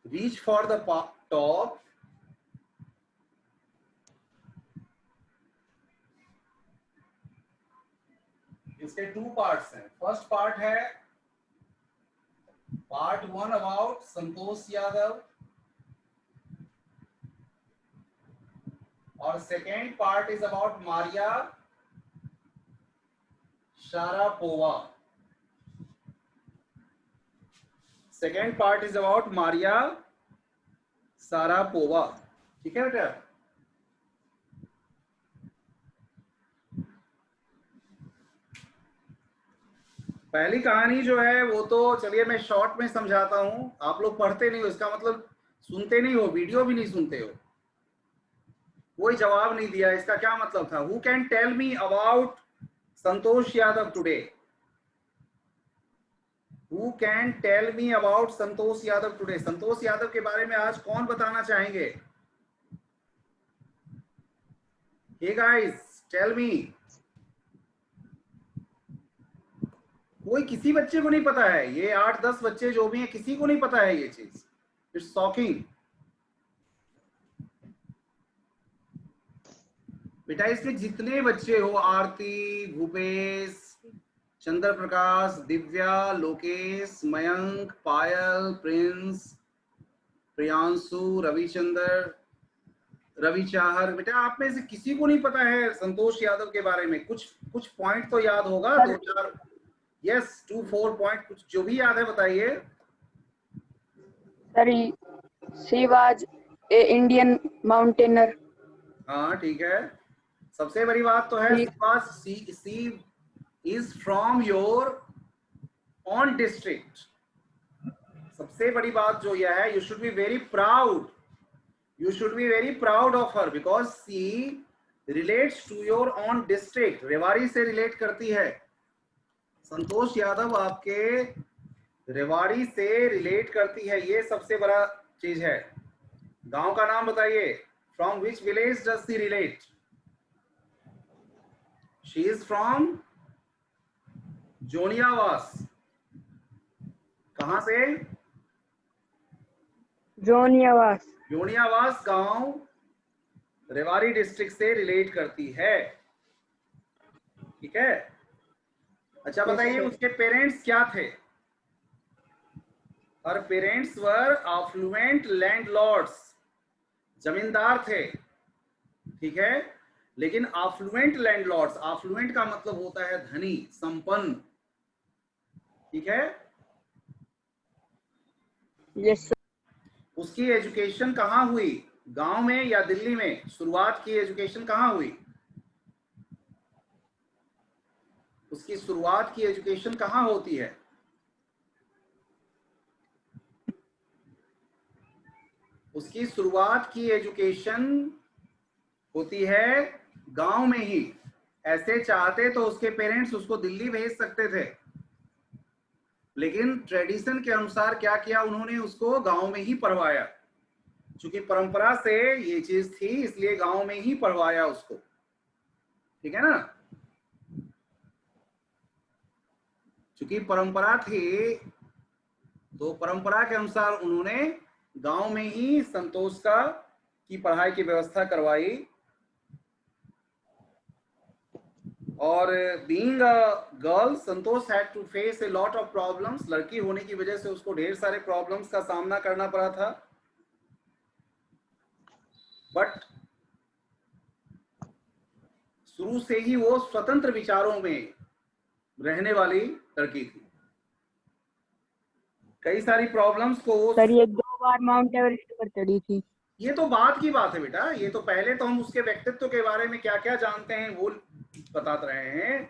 Reach for the top, इसके 2 parts हैं। First part है पार्ट 1 अबाउट संतोष यादव और second part is about Maria Sharapova. Second part is about Maria Sharapova. ठीक है बेटा। पहली कहानी जो है वो तो चलिए मैं शॉर्ट में समझाता हूं, आप लोग पढ़ते नहीं हो, इसका मतलब सुनते नहीं हो, वीडियो भी नहीं सुनते हो। कोई जवाब नहीं दिया, इसका क्या मतलब था? Who can tell me about Santosh Yadav today? Who can tell me about Santosh Yadav today? Santosh Yadav के बारे में आज कौन बताना चाहेंगे? Hey guys tell me. कोई किसी बच्चे को नहीं पता है, ये 8-10 बच्चे जो भी हैं किसी को नहीं पता है ये चीज। It's shocking. बेटा इसमें जितने बच्चे हो, आरती, भूपेश, चंद्र प्रकाश, दिव्या, लोकेश, मयंक, पायल, प्रिंस, प्रियांशु, रविचंद्र, रवि चाहर, बेटा आप में से किसी को नहीं पता है संतोष यादव के बारे में? कुछ पॉइंट तो याद होगा, 2-4। यस 2-4 पॉइंट कुछ जो भी याद है बताइए। Sir she was a Indian mountaineer. हाँ ठीक है। सबसे बड़ी बात तो है she is from your own district. सबसे बड़ी बात जो यह है, you should be very proud, you should be very proud of her because she relates to your own district। Rewari से रिलेट करती है। संतोष यादव आपके रेवाड़ी से रिलेट करती है, ये सबसे बड़ा चीज है। गांव का नाम बताइए। From which village does she relate? She is from Joniyawas. कहां से? जोनियावास। जोनियावास गांव रेवाड़ी डिस्ट्रिक्ट से रिलेट करती है। ठीक है। अच्छा बताइए उसके पेरेंट्स क्या थे? और पेरेंट्स वर अफ्लुएंट लैंडलॉर्ड्स, जमींदार थे। ठीक है। लेकिन अफ्लुएंट लैंडलॉर्ड्स, अफ्लुएंट का मतलब होता है धनी, संपन्न। ठीक है। यस। उसकी एजुकेशन कहाँ हुई? गांव में या दिल्ली में? शुरुआत की एजुकेशन कहाँ हुई? उसकी शुरुआत की एजुकेशन कहाँ होती है? उसकी शुरुआत की एजुकेशन होती है गांव में ही। ऐसे चाहते तो उसके पेरेंट्स उसको दिल्ली भेज सकते थे, लेकिन ट्रेडिशन के अनुसार क्या किया उन्होंने, उसको गांव में ही पढ़वाया। चूंकि परंपरा से ये चीज थी इसलिए गांव में ही पढ़वाया उसको। ठीक है ना। चूंकि परंपरा थी तो परंपरा के अनुसार उन्होंने गांव में ही संतोष की पढ़ाई की व्यवस्था करवाई। और being a girl Santosh had to face a lot of problems. लड़की होने की वजह से उसको ढेर सारे प्रॉब्लम्स का सामना करना पड़ा था। बट शुरू से ही वो स्वतंत्र विचारों में रहने वाली लड़की थी। कई सारी प्रॉब्लम्स को वो सर ये 2 बार माउंट एवरेस्ट पर चढ़ी थी। ये तो बात की बात है बेटा, ये तो पहले तो हम उसके व्यक्तित्व के बारे में क्या क्या जानते हैं वो बता रहे हैं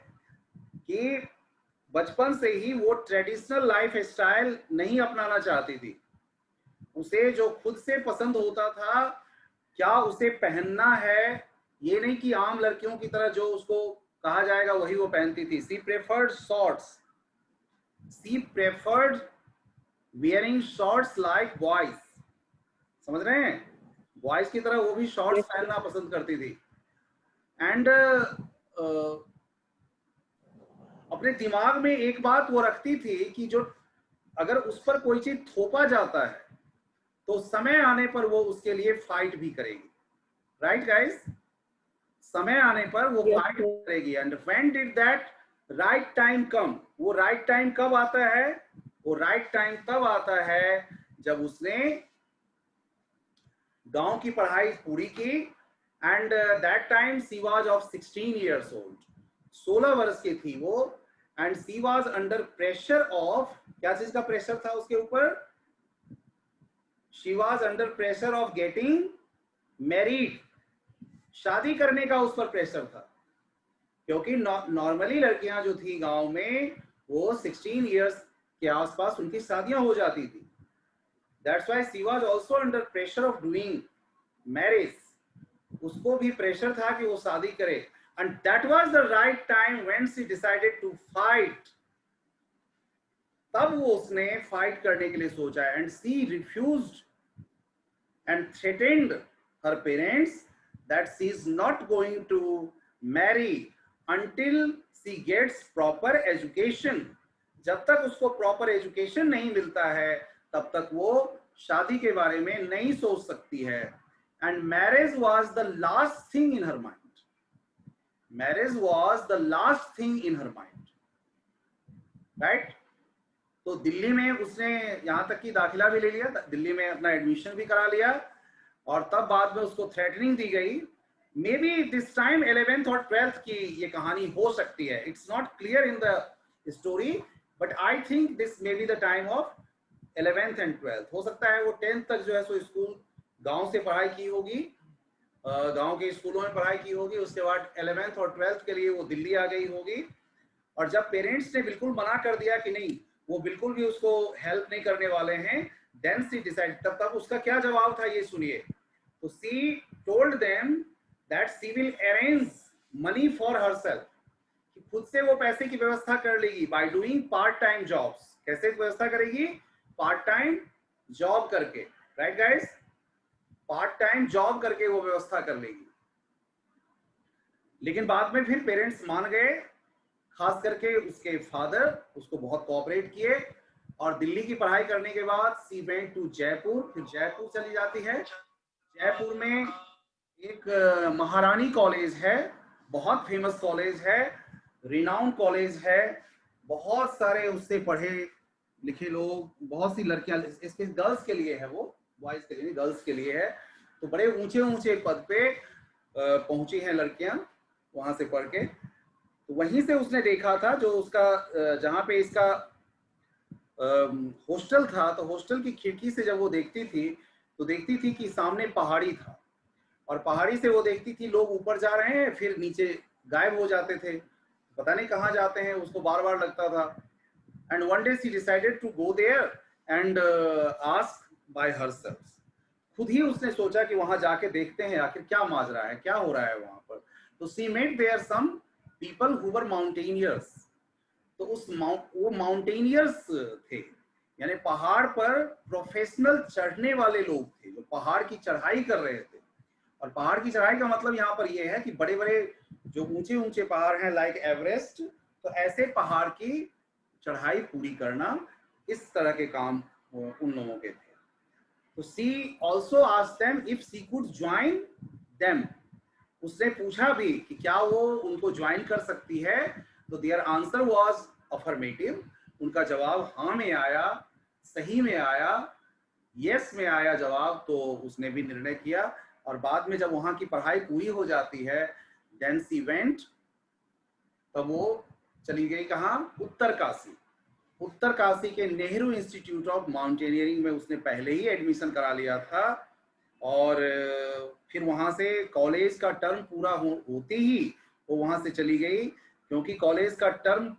कि बचपन से ही वो ट्रेडिशनल लाइफ स्टाइल नहीं अपनाना चाहती थी। उसे जो खुद से पसंद होता था, क्या उसे पहनना है, ये नहीं कि आम लड़कियों की तरह जो उसको कहा जाएगा वही वो पहनती थी। She preferred shorts, she preferred wearing shorts like boys. समझ रहे हैं? बॉयज की तरह वो भी शॉर्ट्स पहनना पसंद करती थी। एंड अपने दिमाग में एक बात वो रखती थी कि जो अगर उस पर कोई चीज थोपा जाता है तो समय आने पर वो उसके लिए फाइट भी करेगी। राइट गाइस, समय आने पर वो Yes, फाइट sir. करेगी। And when did that right time come, वो राइट टाइम कब आता है? वो राइट टाइम तब आता है जब उसने गांव की पढ़ाई पूरी की। And that time she was of 16 years old, 16 वर्ष की थी वो। And she was under pressure of, क्या चीज का प्रेशर था उसके ऊपर? She was under pressure of getting married, शादी करने का उस पर प्रेशर था। क्योंकि नॉर्मली लड़कियां जो थी गांव में वो 16 इयर्स के आसपास उनकी शादियां हो जाती थी। That's why she was also under pressure of doing marriage, उसको भी प्रेशर था कि वो शादी करे। And that was the right time when she decided to fight, तब वो उसने फाइट करने के लिए सोचा। And she refused and threatened her parents that she is not going to marry until she gets proper education. जब तक उसको प्रॉपर एजुकेशन नहीं मिलता है तब तक वो शादी के बारे में नहीं सोच सकती है। And marriage was the last thing in her mind, marriage was the last thing in her mind. Right, तो दिल्ली में उसने यहाँ तक कि दाखिला भी ले लिया, दिल्ली में अपना एडमिशन भी करा लिया। और तब बाद में उसको थ्रेटनिंग दी गई। May be this time 11th और 12th की ये कहानी हो सकती है। It's not clear in the story, but I think this may be the time of 11th and 12th। हो सकता है वो 10th तक जो है सो स्कूल गांव से पढ़ाई की होगी, गांव के स्कूलों में पढ़ाई की होगी। उसके बाद 11th और 12th के लिए वो दिल्ली आ गई होगी। और जब पेरेंट्स ने बिल्कुल मना कर दिया कि नहीं, वो बिल्कुल भी उसको हेल्प नहीं करने वाले हैं, देन शी डिसाइड, तब उसका क्या जवाब था ये सुनिए। तो she told them that she will arrange money for herself, कि खुद से वो पैसे की व्यवस्था कर लेगी by doing part time jobs. कैसे व्यवस्था करेगी? पार्ट टाइम जॉब करके। Right guys, part time job करके वो व्यवस्था कर लेगी। लेकिन बाद में फिर पेरेंट्स मान गए, खास करके उसके फादर उसको बहुत कोऑपरेट किए। और दिल्ली की पढ़ाई करने के बाद सी वेंट टू जयपुर, फिर जयपुर चली जाती है। जयपुर में एक महारानी कॉलेज है, बहुत फेमस कॉलेज है, रिनाउंड कॉलेज है। बहुत सारे उससे पढ़े लिखे लोग, बहुत सी लड़कियां, इसके गर्ल्स के लिए है, वो बॉयज के लिए नहीं, गर्ल्स के लिए है। तो बड़े ऊंचे ऊंचे पद पे पहुंची हैं लड़कियां वहां से पढ़ के। तो वहीं से उसने देखा था जो उसका जहाँ पे इसका हॉस्टल था, तो हॉस्टल की खिड़की से जब वो देखती थी तो देखती थी कि सामने पहाड़ी था। और पहाड़ी से वो देखती थी लोग ऊपर जा रहे हैं फिर नीचे गायब हो जाते थे, पता नहीं कहाँ जाते हैं, उसको बार बार लगता था। And one day she decided to go there and ask by herself. खुद ही उसने सोचा कि वहां जाके देखते हैं आखिर क्या माजरा है, क्या हो रहा है वहां पर। तो she met there some people who were mountaineers. तो वो माउंटेनियर्स थे, यानी पहाड़ पर प्रोफेशनल चढ़ने वाले लोग थे जो पहाड़ की चढ़ाई कर रहे थे। और पहाड़ की चढ़ाई का मतलब यहाँ पर ये है कि बड़े बड़े जो ऊंचे ऊंचे पहाड़ हैं लाइक एवरेस्ट, तो ऐसे पहाड़ की चढ़ाई पूरी करना, इस तरह के काम उन लोगों के थे। तो she also asked them if she could join them. उसने पूछा भी कि क्या वो उनको ज्वाइन कर सकती है। तो देयर आंसर वाज अफर्मेटिव। उनका जवाब हाँ में आया, सही में आया, यस में आया जवाब। तो उसने भी निर्णय किया। और बाद में जब वहां की पढ़ाई पूरी हो जाती है, देन शी वेंट, तब वो चली गई कहाँ? उत्तर काशी। उत्तर काशी के नेहरू इंस्टीट्यूट ऑफ माउंटेनियरिंग में उसने पहले ही एडमिशन करा लिया था। और फिर वहां से कॉलेज का टर्म पूरा होते ही वो वहां से चली गई, क्योंकि कॉलेज का टर्म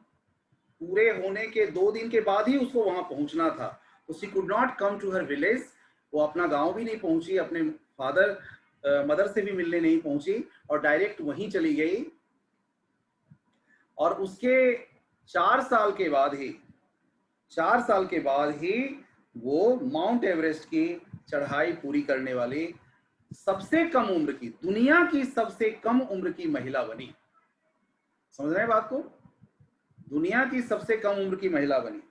पूरे होने के 2 दिन के बाद ही उसको वहां पहुंचना था। तो she could not come to her village. वो अपना गांव भी नहीं पहुंची, अपने फादर मदर से भी मिलने नहीं पहुंची, और डायरेक्ट वहीं चली गई। और उसके 4 साल के बाद ही वो माउंट एवरेस्ट की चढ़ाई पूरी करने वाली सबसे कम उम्र की, दुनिया की सबसे कम उम्र की महिला बनी। समझ रहे हैं बात को? दुनिया की सबसे कम उम्र की महिला बनी।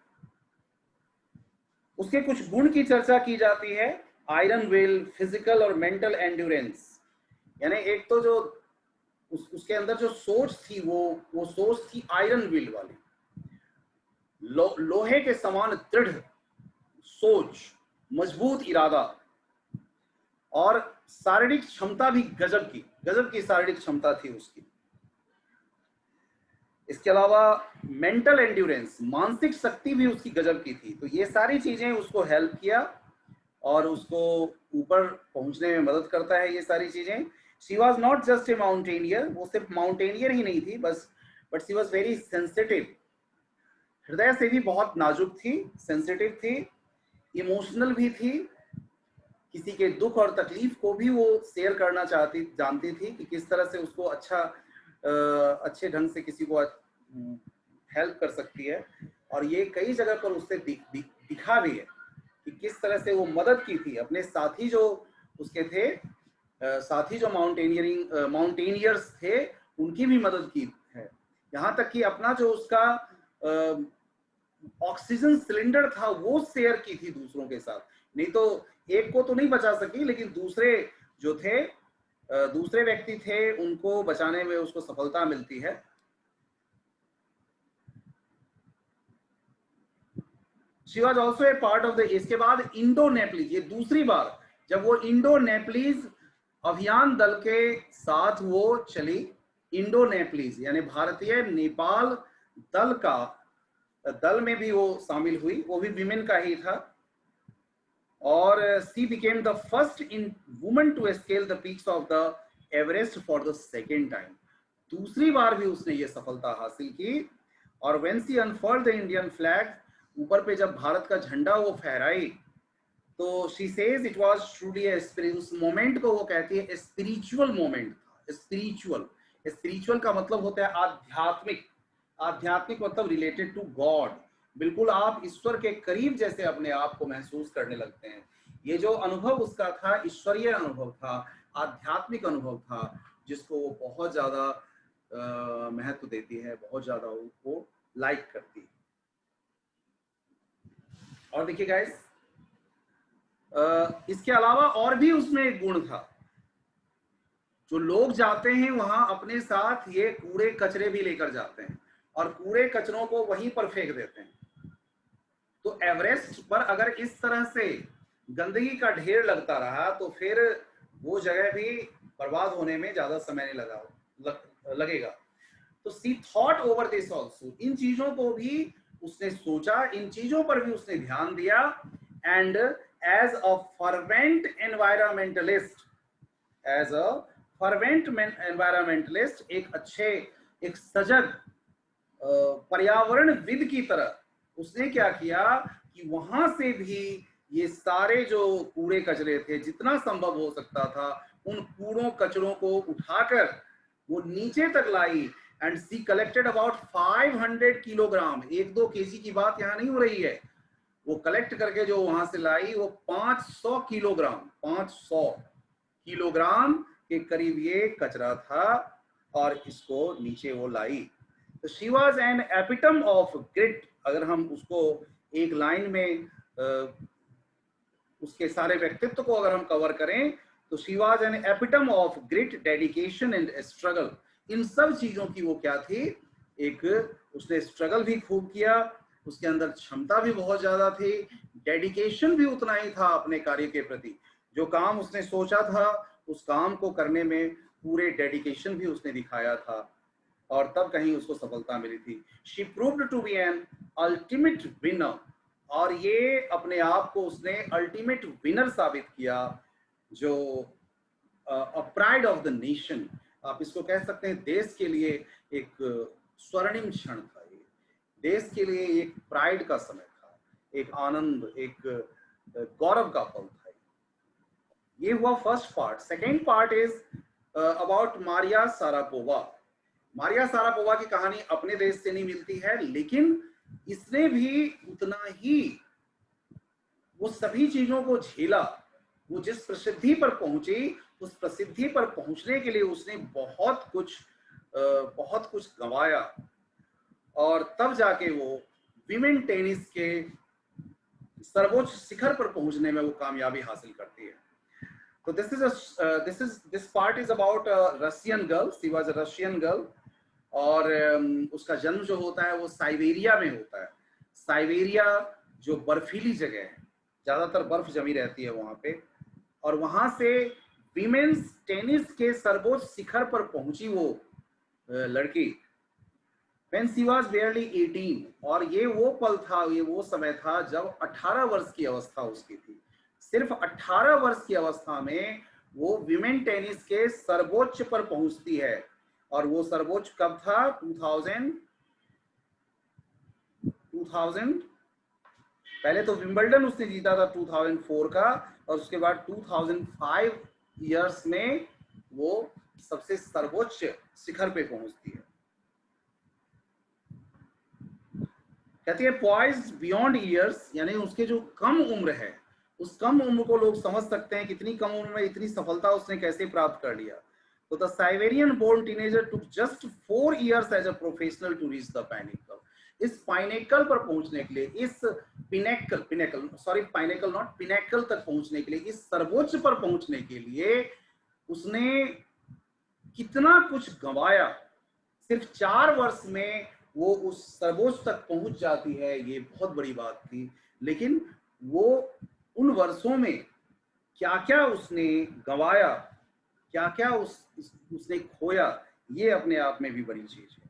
उसके कुछ गुण की चर्चा की जाती है। आयरन विल, फिजिकल और मेंटल एंड्योरेंस। यानी एक तो जो उसके अंदर जो सोच थी वो सोच थी आयरन विल वाली, लोहे के समान दृढ़ सोच, मजबूत इरादा, और शारीरिक क्षमता भी गजब की शारीरिक क्षमता थी उसकी। इसके अलावा मेंटल एंड्योरेंस, मानसिक शक्ति भी उसकी गजब की थी। तो ये सारी चीजें उसको हेल्प किया और उसको ऊपर पहुंचने में मदद करता है ये सारी चीजें। She was not just a mountaineer, वो सिर्फ माउंटेनियर ही नहीं थी बस, but she was very sensitive, हृदय से भी बहुत नाजुक थी, सेंसिटिव थी, इमोशनल भी थी। किसी के दुख और तकलीफ को भी वो शेयर करना जानती थी कि किस तरह से उसको अच्छे ढंग से किसी को हेल्प कर सकती है। और ये कई जगह पर उससे दिखा भी है कि किस तरह से वो मदद की थी अपने साथी जो उसके थे, साथी जो माउंटेनियर्स थे, उनकी भी मदद की है। यहाँ तक कि अपना जो उसका ऑक्सीजन सिलेंडर था वो शेयर की थी दूसरों के साथ। नहीं तो एक को तो नहीं बचा सकी, लेकिन दूसरे जो थे, दूसरे व्यक्ति थे, उनको बचाने में उसको सफलता मिलती है। She was also a part of the, इसके बाद इंडो नेपलीज, ये दूसरी बार जब वो इंडो नेपलीज अभियान दल के साथ वो चली। इंडो नेपलीज यानी भारतीय नेपाल दल में भी वो शामिल हुई, वो भी विमेन का ही था। और she became the first in woman to scale the peaks of the Everest for the second time. दूसरी बार भी उसने ये सफलता हासिल की। और when she unfurled the Indian flag, ऊपर पे जब भारत का झंडा वो फहराई, तो she says it was truly a spiritual, उस मोमेंट को वो कहती है स्पिरिचुअल मोमेंट था। स्पिरिचुअल का मतलब होता है आध्यात्मिक, आध्यात्मिक मतलब रिलेटेड टू गॉड, बिल्कुल आप ईश्वर के करीब जैसे अपने आप को महसूस करने लगते हैं। ये जो अनुभव उसका था, ईश्वरीय अनुभव था, आध्यात्मिक अनुभव था, जिसको वो बहुत ज्यादा महत्व देती है, बहुत ज्यादा उसको लाइक करती है। और देखिए गाइस, इसके अलावा और भी उसमें एक गुण था। जो लोग जाते हैं वहां अपने साथ ये कूड़े कचरे भी लेकर जाते हैं और कूड़े कचरों को वहीं पर फेंक देते हैं। तो एवरेस्ट पर अगर इस तरह से गंदगी का ढेर लगता रहा तो फिर वो जगह भी बर्बाद होने में ज्यादा समय नहीं लगेगा। तो सी थॉट ओवर दिस ऑल्सो, इन चीजों को भी उसने सोचा, इन चीजों पर भी उसने ध्यान दिया। And as a fervent environmentalist, एक सजग पर्यावरणविद की तरह उसने क्या किया कि वहां से भी ये सारे जो कूड़े कचरे थे, जितना संभव हो सकता था, उन कूड़ों कचरों को उठाकर वो नीचे तक लाई। And she collected about 500 kilogram, 1-2 KG की बात यहाँ नहीं हो रही है। वो कलेक्ट करके जो वहां से लाई वो 500 किलोग्राम के करीब ये कचरा था, और इसको नीचे वो लाई। तो she was an epitome of grit. अगर हम उसको एक लाइन में उसके सारे व्यक्तित्व को अगर हम कवर करें तो she was an epitome of grit, dedication and struggle. इन सब चीजों की वो क्या थी, एक उसने स्ट्रगल भी खूब किया, उसके अंदर क्षमता भी बहुत ज्यादा थी, डेडिकेशन भी उतना ही था अपने कार्य के प्रति। जो काम उसने सोचा था उस काम को करने में पूरे डेडिकेशन भी उसने दिखाया था, और तब कहीं उसको सफलता मिली थी। She proved to be an ultimate winner, और ये अपने आप को उसने अल्टीमेट विनर साबित किया, जो प्राइड ऑफ द नेशन, आप इसको कह सकते हैं देश के लिए एक स्वर्णिम क्षण था। ये देश के लिए एक प्राइड का समय था, एक आनंद, एक गौरव का पल था। ये हुआ first part. Second part is about Maria Sharapova. Maria Sharapova की कहानी अपने देश से नहीं मिलती है, लेकिन इसने भी उतना ही वो सभी चीजों को झेला। वो जिस प्रसिद्धि पर पहुंची, उस प्रसिद्धि पर पहुंचने के लिए उसने बहुत कुछ गंवाया, और तब जाके वो विमेन टेनिस के सर्वोच्च शिखर पर पहुंचने में वो कामयाबी हासिल करती है। तो this part is about Russian girl, she was a Russian girl, और उसका जन्म जो होता है वो साइबेरिया में होता है। साइबेरिया जो बर्फीली जगह है, ज्यादातर बर्फ जमी रहती है वहां पे, और वहां से विमेन्स टेनिस के सर्वोच्च शिखर पर पहुंची वो लड़की when she was barely 18, और ये वो पल था, ये वो समय था जब 18 वर्ष की अवस्था उसकी थी। सिर्फ 18 वर्ष की अवस्था में वो विमेन टेनिस के सर्वोच्च पर पहुंचती है, और वो सर्वोच्च कब था? 2000 पहले तो विंबलडन उसने जीता था 2004 का, और उसके बाद 2005 ईयर्स में वो सबसे सर्वोच्च शिखर पे पहुंचती है। कहती है पॉइज्ड बियॉन्ड ईयर्स, यानी उसके जो कम उम्र है, उस कम उम्र को लोग समझ सकते हैं कितनी कम उम्र में इतनी सफलता उसने कैसे प्राप्त कर लिया। तो the Siberian born teenager took just 4 years as a professional to reach the pinnacle. इस पाइनेकल पर पहुंचने के लिए, इस पाइनेकल नॉट पिनेकल तक पहुंचने के लिए, इस सर्वोच्च पर पहुंचने के लिए उसने कितना कुछ गंवाया। सिर्फ 4 वर्ष में वो उस सर्वोच्च तक पहुंच जाती है, ये बहुत बड़ी बात थी। लेकिन वो उन वर्षों में क्या क्या उसने गंवाया, क्या क्या उसने खोया, ये अपने आप में भी बड़ी चीज है।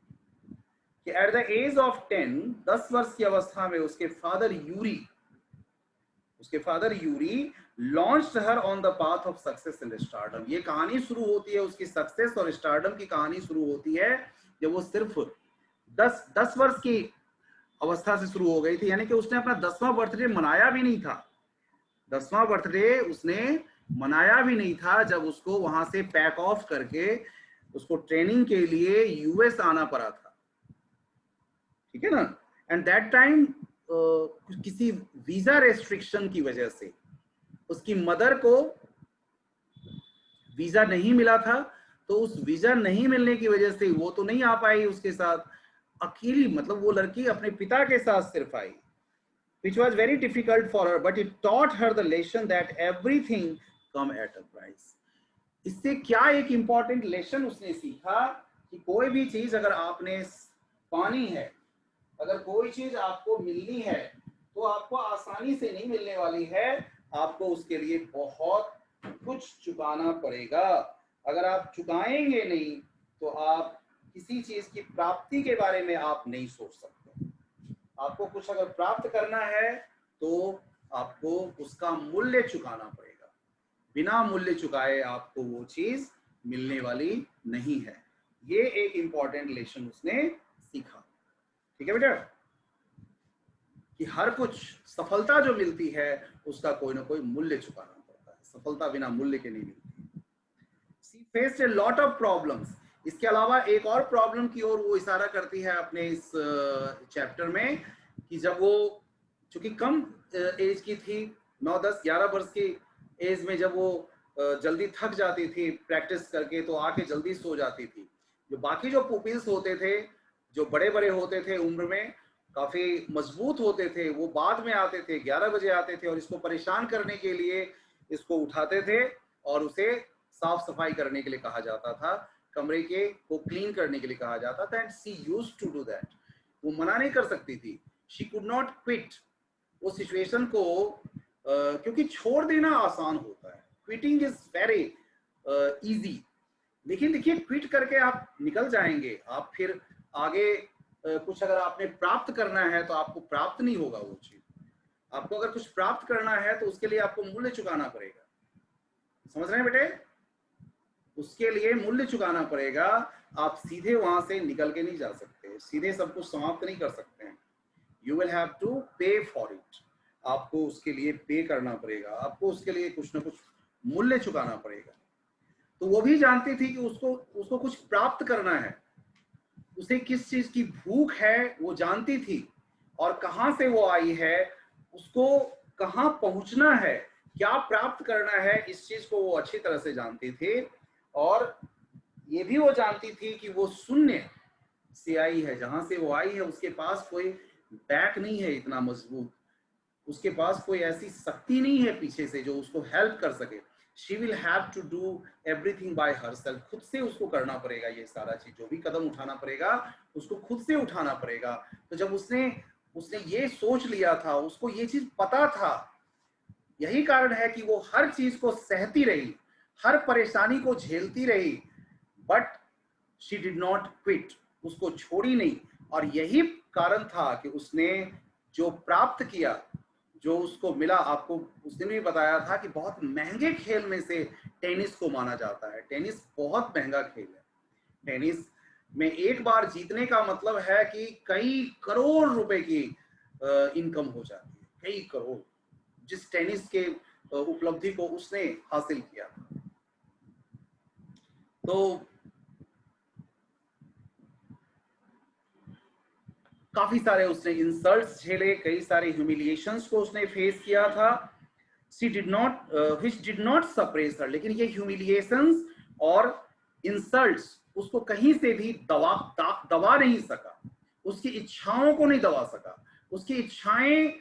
कि एट द एज ऑफ 10 वर्ष की अवस्था में उसके father Yuri launched her on the path of success and stardom. ये कहानी शुरू होती है, उसकी सक्सेस और स्टारडम की कहानी शुरू होती है जब वो सिर्फ 10 वर्ष की अवस्था से शुरू हो गई थी। यानी कि उसने अपना 10वां बर्थडे मनाया भी नहीं था। 10वां बर्थडे उसने मनाया भी नहीं था जब उसको वहां से पैक ऑफ करके उसको ट्रेनिंग के लिए यूएस आना पड़ा था। ठीक है ना? एंड दैट टाइम किसी वीजा रेस्ट्रिक्शन की वजह से उसकी मदर को वीजा नहीं मिला था। तो उस वीजा नहीं मिलने की वजह से वो तो नहीं आ पाई उसके साथ, अकेली, मतलब वो लड़की अपने पिता के साथ सिर्फ आई, which was very difficult for her, but it taught her the lesson that everything come at a price. इससे क्या एक इंपॉर्टेंट लेसन उसने सीखा कि कोई भी चीज अगर आपने पानी है, अगर कोई चीज आपको मिलनी है तो आपको आसानी से नहीं मिलने वाली है, आपको उसके लिए बहुत कुछ चुकाना पड़ेगा। अगर आप चुकाएंगे नहीं तो आप किसी चीज की प्राप्ति के बारे में आप नहीं सोच सकते। आपको कुछ अगर प्राप्त करना है तो आपको उसका मूल्य चुकाना पड़ेगा। बिना मूल्य चुकाए आपको वो चीज मिलने वाली नहीं है। ये एक इंपॉर्टेंट लेसन उसने सीखा। ठीक है बेटा? कि हर कुछ सफलता जो मिलती है उसका कोई ना कोई मूल्य चुकाना पड़ता है, सफलता बिना मूल्य के नहीं मिलती। She faced a lot of problems. इसके अलावा एक और प्रॉब्लम की ओर वो इशारा करती है अपने इस चैप्टर में, कि जब वो चूंकि कम एज की थी, 9, 10, 11 वर्ष की एज में जब वो जल्दी थक जाती थी प्रैक्टिस करके, तो आके जल्दी सो जाती थी। जो बाकी जो पुपिल्स होते थे, जो बड़े बड़े होते थे उम्र में, काफी मजबूत होते थे, वो बाद में आते थे, 11 बजे आते थे, और इसको परेशान करने के लिए इसको उठाते थे और उसे साफ सफाई करने के लिए कहा जाता था, कमरे के को क्लीन करने के लिए कहा जाता था। And she used to do that. वो मना नहीं कर सकती थी। शी कुड नॉट क्विट वो सिचुएशन को, क्योंकि छोड़ देना आसान होता है, क्विटिंग इज वेरी इजी। लेकिन देखिए, क्विट करके आप निकल जाएंगे, आप फिर आगे कुछ अगर आपने प्राप्त करना है तो आपको प्राप्त नहीं होगा वो चीज। आपको अगर कुछ प्राप्त करना है तो उसके लिए आपको मूल्य चुकाना पड़ेगा। समझ रहे हैं बेटे? उसके लिए मूल्य चुकाना पड़ेगा। आप सीधे वहां से निकल के नहीं जा सकते, सीधे सब कुछ समाप्त नहीं कर सकते हैं। यू विल हैव टू पे फॉर इट। आपको उसके लिए पे करना पड़ेगा, आपको उसके लिए कुछ ना कुछ मूल्य चुकाना पड़ेगा। तो वो भी जानती थी कि उसको कुछ प्राप्त करना है, उसे किस चीज की भूख है वो जानती थी, और कहां से वो आई है, उसको कहां पहुंचना है, क्या प्राप्त करना है, इस चीज को वो अच्छी तरह से जानती थी। और ये भी वो जानती थी कि वो शून्य से आई है, जहां से वो आई है उसके पास कोई बैक नहीं है इतना मजबूत, उसके पास कोई ऐसी शक्ति नहीं है पीछे से जो उसको हेल्प कर सके। She will have to do everything by herself, खुद से उसको करना पड़ेगा, ये सारा चीज जो भी कदम उठाना पड़ेगा उसको खुद से उठाना पड़ेगा। तो जब उसने ये सोच लिया था, उसको ये चीज पता था, यही कारण है कि वो हर चीज को सहती रही, हर परेशानी को झेलती रही, but she did not quit, उसको छोड़ी नहीं। और यही कारण था कि उसने जो प्राप्त किया, जो उसको मिला, आपको उस दिन भी बताया था कि बहुत महंगे खेल में से टेनिस को माना जाता है। टेनिस बहुत महंगा खेल है। टेनिस में एक बार जीतने का मतलब है कि कई करोड़ रुपए की इनकम हो जाती है, कई करोड़, जिस टेनिस के उपलब्धि को उसने हासिल किया। तो काफी सारे उसने इंसल्ट्स झेले, कई सारे ह्यूमिलिएशंस को उसने फेस किया था। She did not, which did not suppress her, लेकिन ये ह्यूमिलिएशंस और इंसल्ट्स उसको कहीं से भी दबा नहीं सका, उसकी इच्छाओं को नहीं दबा सका। उसकी इच्छाएं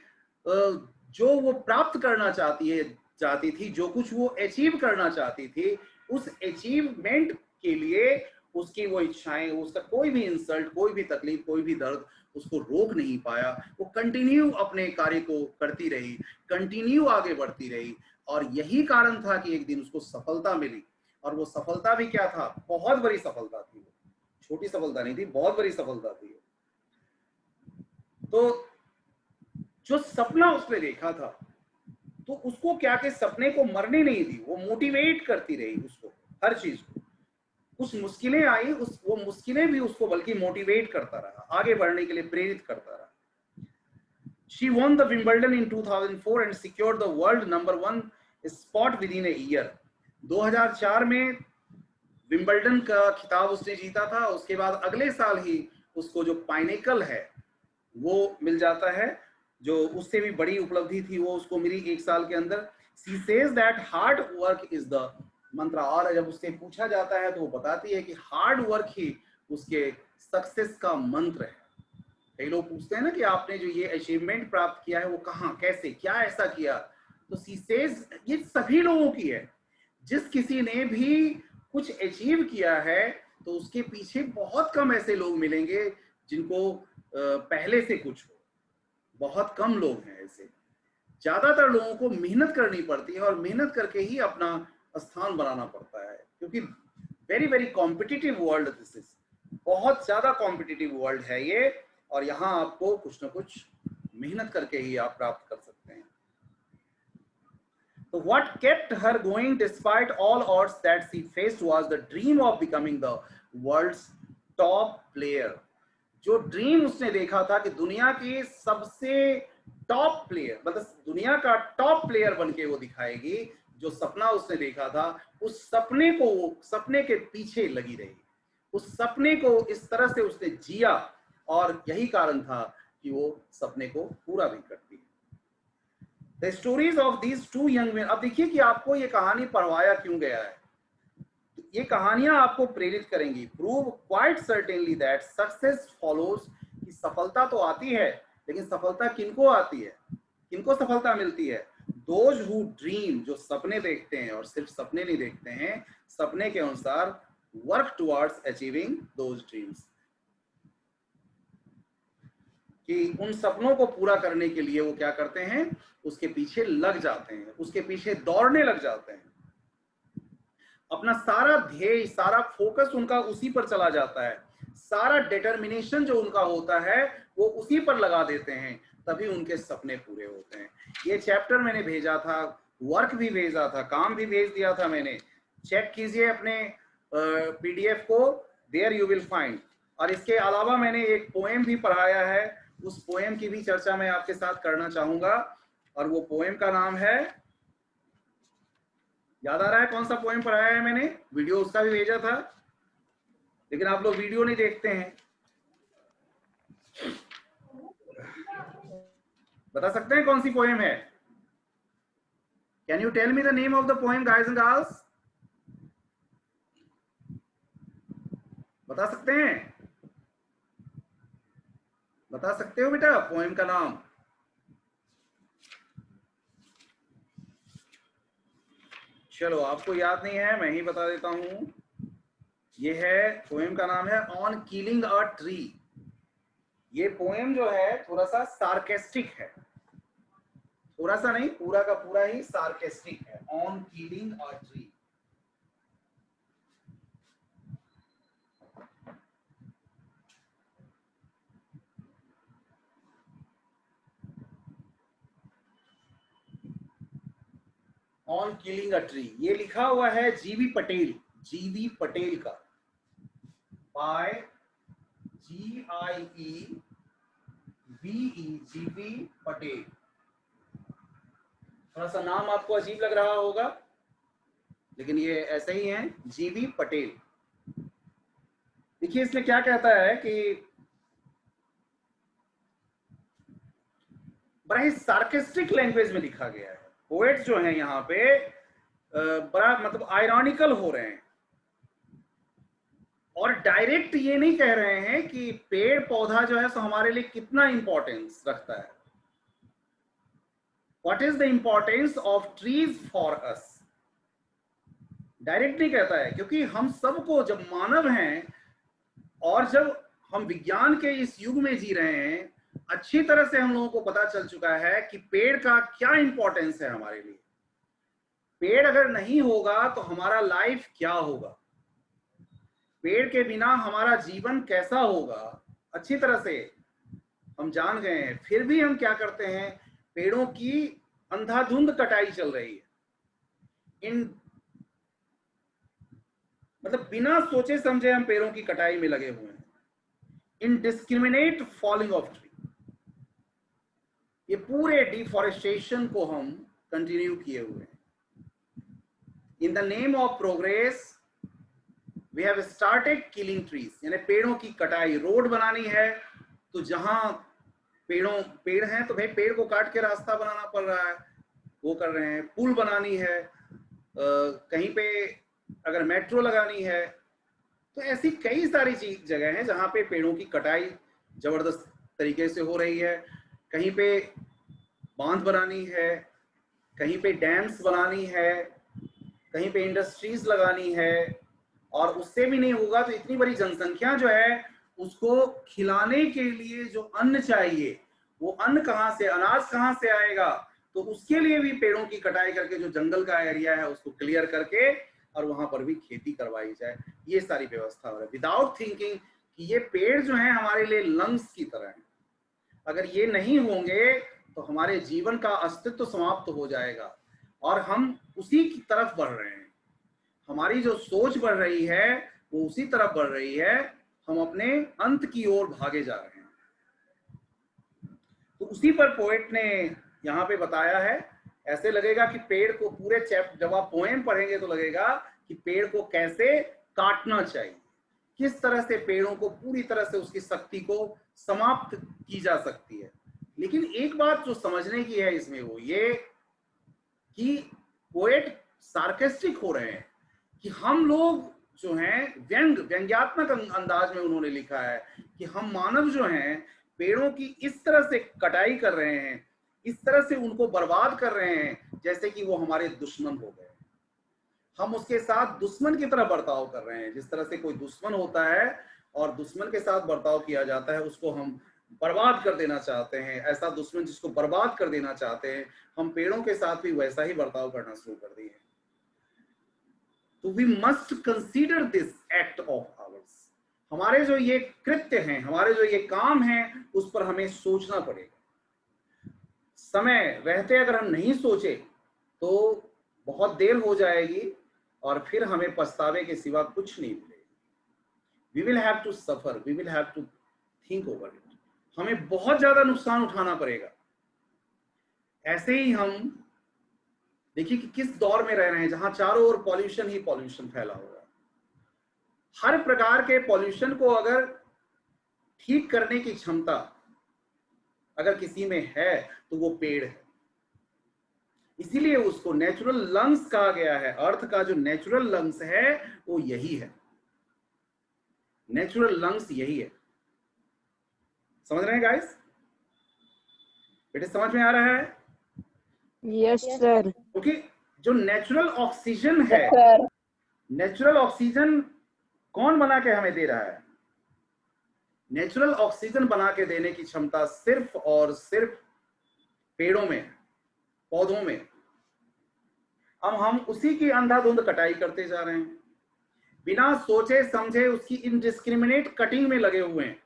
जो वो प्राप्त करना चाहती थी, जो कुछ वो अचीव करना चाहती थी, उस अचीवमेंट के लिए उसकी वो इच्छाएं, उसका कोई भी इंसल्ट, कोई भी तकलीफ, कोई भी दर्द उसको रोक नहीं पाया। वो कंटिन्यू अपने कार्य को करती रही, कंटिन्यू आगे बढ़ती रही, और यही कारण था कि एक दिन उसको सफलता मिली। और वो सफलता भी क्या था, बहुत बड़ी सफलता थी, छोटी सफलता नहीं थी, बहुत बड़ी सफलता थी। तो जो सपना उसने देखा था, तो उसको क्या के सपने को मरने नहीं दी, वो मोटिवेट करती रही उसको, हर चीज को। कुछ मुश्किलें आई, वो मुश्किलें भी उसको बल्कि मोटिवेट करता रहा, आगे बढ़ने के लिए प्रेरित करता रहा। She won the Wimbledon in 2004 and secured the world #1 spot within a year. 2004 में विंबलडन का खिताब उसने जीता था। उसके बाद अगले साल ही उसको जो पाइनेकल है वो मिल जाता है, जो उससे भी बड़ी उपलब्धि थी वो उसको मिली एक साल के अंदर। She says that hard work is the मंत्र। और जब उससे पूछा जाता है तो वो बताती है कि हार्ड वर्क ही उसके सक्सेस का मंत्र है। कई लोग पूछते हैं ना कि आपने जो ये अचीवमेंट प्राप्त किया है वो कहाँ, कैसे, क्या ऐसा किया, तो शी सेज ये सभी लोगों की है। जिस किसी ने भी कुछ अचीव किया है तो उसके पीछे बहुत कम ऐसे लोग मिलेंगे जिनको पहले से कुछ हो, बहुत कम लोग हैं ऐसे। ज्यादातर लोगों को मेहनत करनी पड़ती है और मेहनत करके ही अपना स्थान बनाना पड़ता है, क्योंकि very very competitive world this is, बहुत ज्यादा कॉम्पिटिटिव वर्ल्ड है ये, और यहाँ आपको कुछ ना कुछ मेहनत करके ही आप प्राप्त कर सकते हैं। तो what kept her going despite all odds that she faced was the dream of becoming the world's top player। जो ड्रीम उसने देखा था कि दुनिया के सबसे टॉप प्लेयर, मतलब दुनिया का टॉप प्लेयर बनके वो दिखाएगी, जो सपना उसने देखा था, उस सपने को, सपने के पीछे लगी रही, उस सपने को इस तरह से उसने जिया, और यही कारण था कि वो सपने को पूरा भी करती है। The stories of these two young men। अब देखिए कि आपको ये कहानी पढ़वाया क्यों गया है। ये कहानियां आपको प्रेरित करेंगी। Prove quite certainly that success follows, कि सफलता तो आती है, लेकिन सफलता किनको आती है, किनको सफलता मिलती है? दोज हु ड्रीम, जो सपने देखते हैं, और सिर्फ सपने नहीं देखते हैं, सपने के अनुसार work towards achieving those dreams, कि उन सपनों को पूरा करने के लिए वो क्या करते हैं, उसके पीछे लग जाते हैं, उसके पीछे दौड़ने लग जाते हैं। अपना सारा ध्येय, सारा फोकस उनका उसी पर चला जाता है, सारा डिटर्मिनेशन जो उनका होता है वो उसी पर लगा देते हैं, तभी उनके सपने पूरे होते हैं। ये चैप्टर मैंने भेजा था, वर्क भी भेजा था, काम भी भेज दिया था मैंने, चेक कीजिए अपने पीडीएफ को, देयर यू विल फाइंड। और इसके अलावा मैंने एक पोएम भी पढ़ाया है, उस पोएम की भी चर्चा मैं आपके साथ करना चाहूंगा, और वो पोएम का नाम है, याद आ रहा है कौन सा पोएम पढ़ाया है मैंने? वीडियो उसका भी भेजा था, लेकिन आप लोग वीडियो नहीं देखते हैं। बता सकते हैं कौन सी पोएम है? Can you tell me the name of the poem guys and girls? बता सकते हैं? बता सकते हो बेटा पोएम का नाम? चलो, आपको याद नहीं है, मैं ही बता देता हूं। ये है, पोएम का नाम है ऑन किलिंग अ ट्री। ये पोएम जो है थोड़ा सा सार्केस्टिक है, थोड़ा सा नहीं, पूरा का पूरा ही सार्केस्टिक है। On killing a tree. On killing a tree, ये लिखा हुआ है जीवी पटेल, जीवी पटेल का, बाय जीवी पटेल। थोड़ा सा नाम आपको अजीब लग रहा होगा, लेकिन ये ऐसे ही है, जीवी पटेल। देखिए इसमें क्या कहता है कि बड़ा ही सार्केस्टिक लैंग्वेज में लिखा गया है। पोएट्स जो हैं यहाँ पे बड़ा मतलब आयरॉनिकल हो रहे हैं, और डायरेक्ट ये नहीं कह रहे हैं कि पेड़ पौधा जो है सो हमारे लिए कितना इंपॉर्टेंस रखता है। What is the importance of trees for us, direct नहीं कहता है, क्योंकि हम सबको, जब मानव हैं और जब हम विज्ञान के इस युग में जी रहे हैं, अच्छी तरह से हम लोगों को पता चल चुका है कि पेड़ का क्या इंपॉर्टेंस है हमारे लिए। पेड़ अगर नहीं होगा तो हमारा लाइफ क्या होगा, पेड़ के बिना हमारा जीवन कैसा होगा, अच्छी तरह से हम जान गए हैं। फिर भी हम क्या करते हैं, पेड़ों की अंधाधुंध कटाई चल रही है। इन मतलब बिना सोचे समझे हम पेड़ों की कटाई में लगे हुए हैं। इनडिस्क्रिमिनेट फॉलिंग ऑफ ट्री, ये पूरे डिफॉरेस्टेशन को हम कंटिन्यू किए हुए हैं। In the name of progress we have started killing trees, यानी पेड़ों की कटाई। रोड बनानी है तो जहां पेड़ हैं तो भाई पेड़ को काट के रास्ता बनाना पड़ रहा है, वो कर रहे हैं। पुल बनानी है, कहीं पे अगर मेट्रो लगानी है, तो ऐसी कई सारी जगह हैं जहां पे पेड़ों की कटाई जबरदस्त तरीके से हो रही है। कहीं पे बांध बनानी है, कहीं पे डैम्स बनानी है, कहीं पे इंडस्ट्रीज लगानी है, और उससे भी नहीं होगा तो इतनी बड़ी जनसंख्या जो है उसको खिलाने के लिए जो अन्न चाहिए, वो अन्न कहाँ से, अनाज कहाँ से आएगा, तो उसके लिए भी पेड़ों की कटाई करके जो जंगल का एरिया है उसको क्लियर करके और वहां पर भी खेती करवाई जाए। ये सारी व्यवस्था हो रही है विदाउट थिंकिंग कि ये पेड़ जो है हमारे लिए लंग्स की तरह है। अगर ये नहीं होंगे तो हमारे जीवन का अस्तित्व समाप्त हो जाएगा, और हम उसी की तरफ बढ़ रहे हैं। हमारी जो सोच बढ़ रही है वो उसी तरफ बढ़ रही है, हम अपने अंत की ओर भागे जा रहे हैं। तो उसी पर पोएट ने यहाँ पे बताया है। ऐसे लगेगा कि पेड़ को पूरे चैप्टर, जब आप पोएम पढ़ेंगे तो लगेगा कि पेड़ को कैसे काटना चाहिए, किस तरह से पेड़ों को पूरी तरह से उसकी शक्ति को समाप्त की जा सकती है। लेकिन एक बात जो समझने की है इसमें वो ये कि पोएट सार्केस्टिक हो रहे हैं कि हम लोग जो हैं, व्यंग्यात्मक अंदाज में उन्होंने लिखा है कि हम मानव जो हैं पेड़ों की इस तरह से कटाई कर रहे हैं, इस तरह से उनको बर्बाद कर रहे हैं जैसे कि वो हमारे दुश्मन हो गए। हम उसके साथ दुश्मन की तरह बर्ताव कर रहे हैं। जिस तरह से कोई दुश्मन होता है और दुश्मन के साथ बर्ताव किया जाता है, उसको हम बर्बाद कर देना चाहते हैं। ऐसा दुश्मन जिसको बर्बाद कर देना चाहते हैं, हम पेड़ों के साथ भी वैसा ही बर्ताव करना शुरू कर दिए। तो we must consider this act of ours. हमारे जो ये कृत्य हैं, हमारे जो ये काम हैं, उस पर हमें सोचना पड़ेगा। समय रहते अगर हम नहीं सोचे तो बहुत देर हो जाएगी और फिर हमें पछतावे के सिवा कुछ नहीं मिलेगा। We will have to suffer, we will have to think over it. हमें बहुत ज्यादा नुकसान उठाना पड़ेगा। ऐसे ही हम देखिए कि किस दौर में रह रहे हैं जहां चारों ओर पॉल्यूशन ही पॉल्यूशन फैला हुआ है। हर प्रकार के पॉल्यूशन को अगर ठीक करने की क्षमता अगर किसी में है तो वो पेड़ है। इसीलिए उसको नेचुरल लंग्स कहा गया है। अर्थ का जो नेचुरल लंग्स है वो यही है, नेचुरल लंग्स यही है। समझ रहे हैं गाइस? बेटे समझ में आ रहा है? Yes sir. क्योंकि जो नेचुरल ऑक्सीजन है, सर नेचुरल ऑक्सीजन कौन बना के हमें दे रहा है? नेचुरल ऑक्सीजन बना के देने की क्षमता सिर्फ और सिर्फ पेड़ों में, पौधों में। अब हम उसी की अंधाधुंध कटाई करते जा रहे हैं, बिना सोचे समझे उसकी इनडिस्क्रिमिनेट कटिंग में लगे हुए हैं,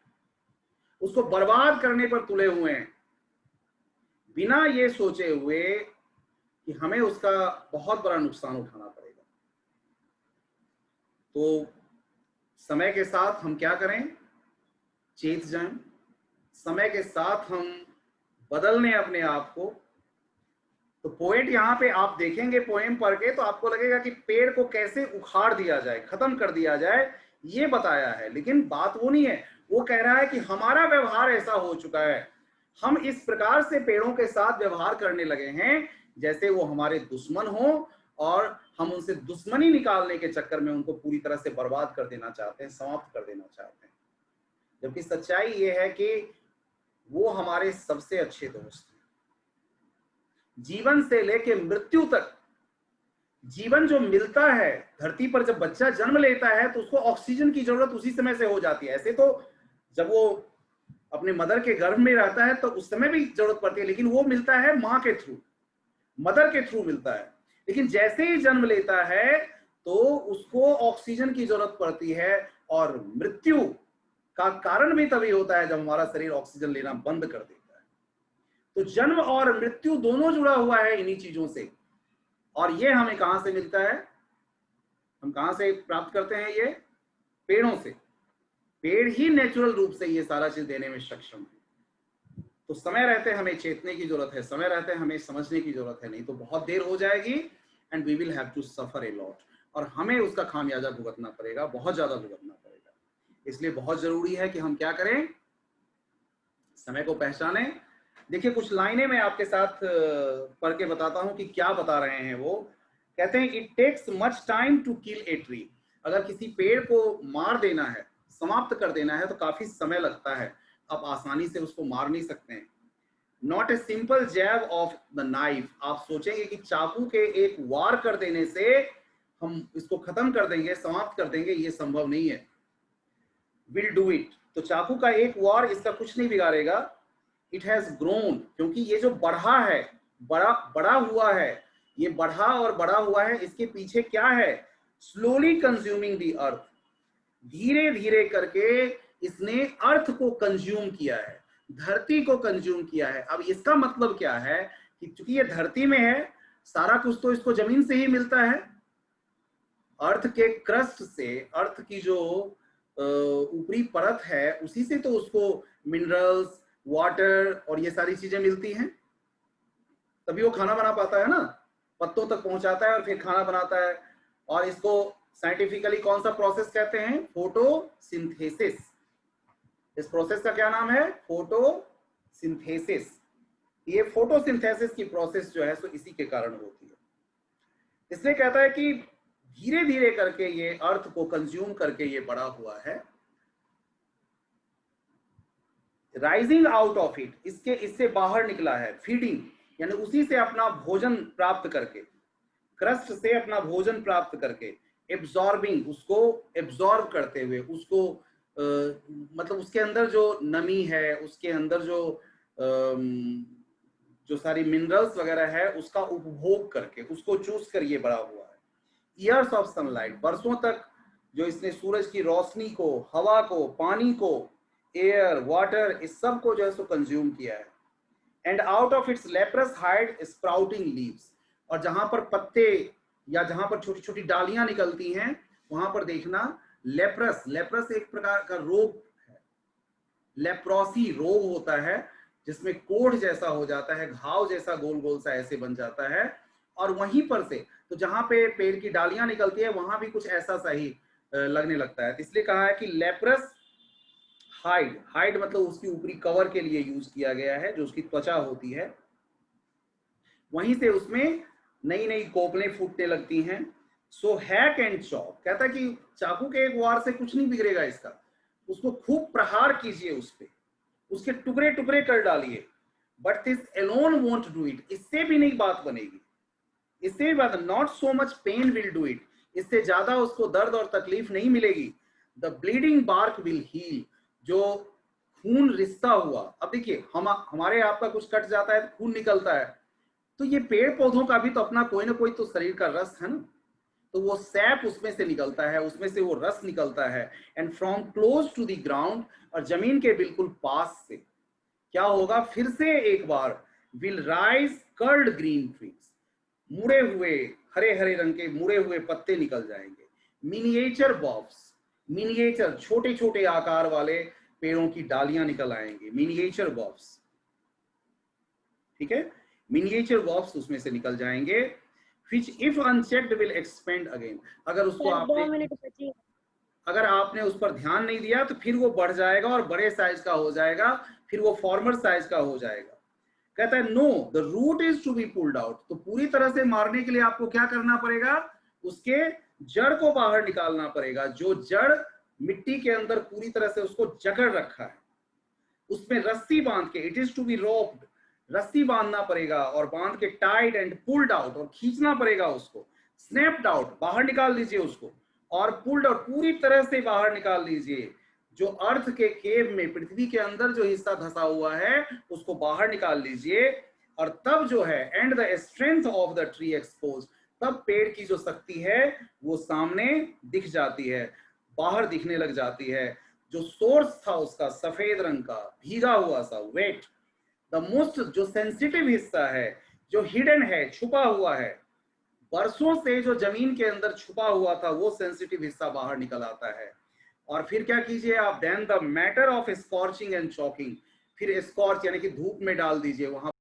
उसको बर्बाद करने पर तुले हुए हैं, बिना ये सोचे हुए कि हमें उसका बहुत बड़ा नुकसान उठाना पड़ेगा। तो समय के साथ हम क्या करें? चेत जाएं, समय के साथ हम बदलने अपने आप को। तो पोएट यहाँ पे आप देखेंगे पोएम पढ़ के तो आपको लगेगा कि पेड़ को कैसे उखाड़ दिया जाए, खत्म कर दिया जाए, ये बताया है। लेकिन बात वो नहीं है, वो कह रहा है कि हमारा व्यवहार ऐसा हो चुका है, हम इस प्रकार से पेड़ों के साथ व्यवहार करने लगे हैं जैसे वो हमारे दुश्मन हो, और हम उनसे दुश्मनी निकालने के चक्कर में उनको पूरी तरह से बर्बाद कर देना चाहते हैं, समाप्त कर देना चाहते हैं। जबकि सच्चाई ये है कि वो हमारे सबसे अच्छे दोस्त हैं। जीवन से लेके मृत्यु तक, जीवन जो मिलता है धरती पर, जब बच्चा जन्म लेता है तो उसको ऑक्सीजन की जरूरत उसी समय से हो जाती है। ऐसे तो जब वो अपने मदर के गर्भ में रहता है तो उस समय भी जरूरत पड़ती है, लेकिन वो मिलता है माँ के थ्रू, मदर के थ्रू मिलता है। लेकिन जैसे ही जन्म लेता है तो उसको ऑक्सीजन की जरूरत पड़ती है, और मृत्यु का कारण भी तभी होता है जब हमारा शरीर ऑक्सीजन लेना बंद कर देता है। तो जन्म और मृत्यु दोनों जुड़ा हुआ है इन्हीं चीजों से। और ये हमें कहां से मिलता है? हम कहां से प्राप्त करते हैं? ये पेड़ों से। पेड़ ही नेचुरल रूप से ये सारा चीज देने में सक्षम है। तो समय रहते हमें चेतने की जरूरत है, समय रहते हमें समझने की जरूरत है, नहीं तो बहुत देर हो जाएगी and we will have to suffer a lot, और हमें उसका खामियाजा भुगतना पड़ेगा, बहुत ज्यादा भुगतना पड़ेगा। इसलिए बहुत जरूरी है कि हम क्या करें? समय को पहचाने। देखिए कुछ लाइनें मैं आपके साथ पढ़ के बताता हूं कि क्या बता रहे हैं वो। कहते हैं it takes much time to kill a tree. अगर किसी पेड़ को मार देना है, समाप्त कर देना है, तो काफी समय लगता है, आप आसानी से उसको मार नहीं सकते हैं। Not a simple jab of the knife. आप सोचेंगे कि चाकू के एक वार कर देने से हम इसको खत्म कर देंगे, समाप्त कर देंगे, ये संभव नहीं है। Will do it. तो चाकू का एक वार इसका कुछ नहीं बिगाड़ेगा। इट हैज ग्रोन, क्योंकि ये जो बढ़ा है, बड़ा हुआ है, ये बढ़ा और बड़ा हुआ है, इसके पीछे क्या है? Slowly consuming the earth. धीरे धीरे करके इसने अर्थ को कंज्यूम किया है, धरती को कंज्यूम किया है। अब इसका मतलब क्या है कि चूंकि ये धरती में है, सारा कुछ तो इसको जमीन से ही मिलता है, अर्थ के क्रस्ट से, अर्थ की जो ऊपरी परत है, उसी से तो उसको मिनरल्स, वाटर और ये सारी चीजें मिलती हैं, तभी वो खाना बना पाता है ना, पत्तों तक पहुंचाता है और फिर खाना बनाता है। और इसको साइंटिफिकली कौन सा प्रोसेस कहते हैं? फोटोसिंथेसिस। इस प्रोसेस का क्या नाम है? फोटोसिंथेसिस। ये फोटोसिंथेसिस की प्रोसेस जो है सो इसी के कारण होती है। इसलिए कहता है कि धीरे धीरे करके ये अर्थ को कंज्यूम करके ये बड़ा हुआ है। राइजिंग आउट ऑफ इट, इससे बाहर निकला है। फीडिंग यानी उसी से अपना भोजन प्राप्त करके, क्रस्ट से अपना भोजन प्राप्त करके। एब्जॉर्बिंग, उसको एब्जॉर्ब करते हुए, उसको मतलब उसके अंदर जो नमी है, उसके अंदर जो सारी मिनरल्स वगैरह है, उसका उपभोग करके, उसको चूस कर ये बड़ा हुआ है। ईयर्स ऑफ सनलाइट, बरसों तक जो इसने सूरज की रोशनी को, हवा को, पानी को, एयर, वाटर, इस सब को जो है सो कंज्यूम किया है। And out of its leprous hide sprouting leaves. और जहां पर पत्ते या जहां पर छोटी छोटी डालियां निकलती हैं, वहां पर देखना लेप्रस, लेप्रस एक प्रकार का रोग है, लेप्रोसी रोग होता है, जिसमें कोढ़ जैसा हो जाता है, घाव जैसा गोल गोल सा ऐसे बन जाता है। और वहीं पर से, तो जहां पे पेड़ की डालियां निकलती है वहां भी कुछ ऐसा सा ही लगने लगता है। इसलिए कहा है कि लेप्रस हाइड, हाइड मतलब उसकी ऊपरी कवर के लिए यूज किया गया है, जो उसकी त्वचा होती है, वहीं से उसमें नई नई कोपलें फूटने लगती हैं। सो हैक एंड चॉप, कहता है कि चाकू के एक वार से कुछ नहीं बिगड़ेगा इसका, उसको खूब प्रहार कीजिए, उस पे उसके टुकड़े टुकड़े कर डालिए। But this alone won't do it, इससे भी नहीं बात बनेगी, इससे बाद not so much pain will do it, इससे ज्यादा उसको दर्द और तकलीफ नहीं मिलेगी। The bleeding bark will heal, जो खून रिसता हुआ, अब देखिए हमारे आपका कुछ कट जाता है तो खून निकलता है, तो ये पेड़ पौधों का भी तो अपना कोई ना कोई तो शरीर का रस है ना, तो वो सैप उसमें से निकलता है, उसमें से वो रस निकलता है। And from close to the ground, और जमीन के बिल्कुल पास से क्या होगा, फिर से एक बार will rise curled green trees, मुड़े हुए हरे हरे रंग के मुड़े हुए पत्ते निकल जाएंगे। मिनिएचर बॉब्स, मिनिएचर छोटे छोटे आकार वाले पेड़ों की डालियां निकल आएंगे, मिनिएचर बॉब्स, ठीक है, मिनिएचर बॉब्स उसमें से निकल जाएंगे। which if unchecked will expand again, अगर उसको आपने उस पर ध्यान नहीं दिया तो फिर वो बढ़ जाएगा और बड़े साइज का हो जाएगा, फिर वो फॉर्मर साइज का हो जाएगा। कहता है no the root is to be pulled out, तो पूरी तरह से मारने के लिए आपको क्या करना पड़ेगा, उसके जड़ को बाहर निकालना पड़ेगा, जो जड़ मिट्टी के अंदर पूरी तरह से उसको जकड़ रखा है, उसमें रस्सी बांध के, it is to be roped, रस्सी बांधना पड़ेगा और बांध के टाइड एंड पुल्ड आउट, और खींचना पड़ेगा उसको, स्नैप्ड आउट, बाहर निकाल लीजिए उसको, और पुल्ड आउट पूरी तरह से बाहर निकाल लीजिए। जो अर्थ के केव में, पृथ्वी के अंदर जो हिस्सा धंसा हुआ है उसको बाहर निकाल लीजिए, और तब जो है and the strength of the tree expose, तब पेड़ की जो शक्ति है वो सामने दिख जाती है, बाहर दिखने लग जाती है। जो सोर्स था उसका सफेद रंग का भीगा हुआ सा वेट, द मोस्ट जो सेंसिटिव हिस्सा है, जो हिडन है, छुपा हुआ है, बरसों से जो जमीन के अंदर छुपा हुआ था, वो सेंसिटिव हिस्सा बाहर निकल आता है। और फिर क्या कीजिए आप, then the matter of scorching and choking, फिर स्कॉर्च यानी कि धूप में डाल दीजिए, वहां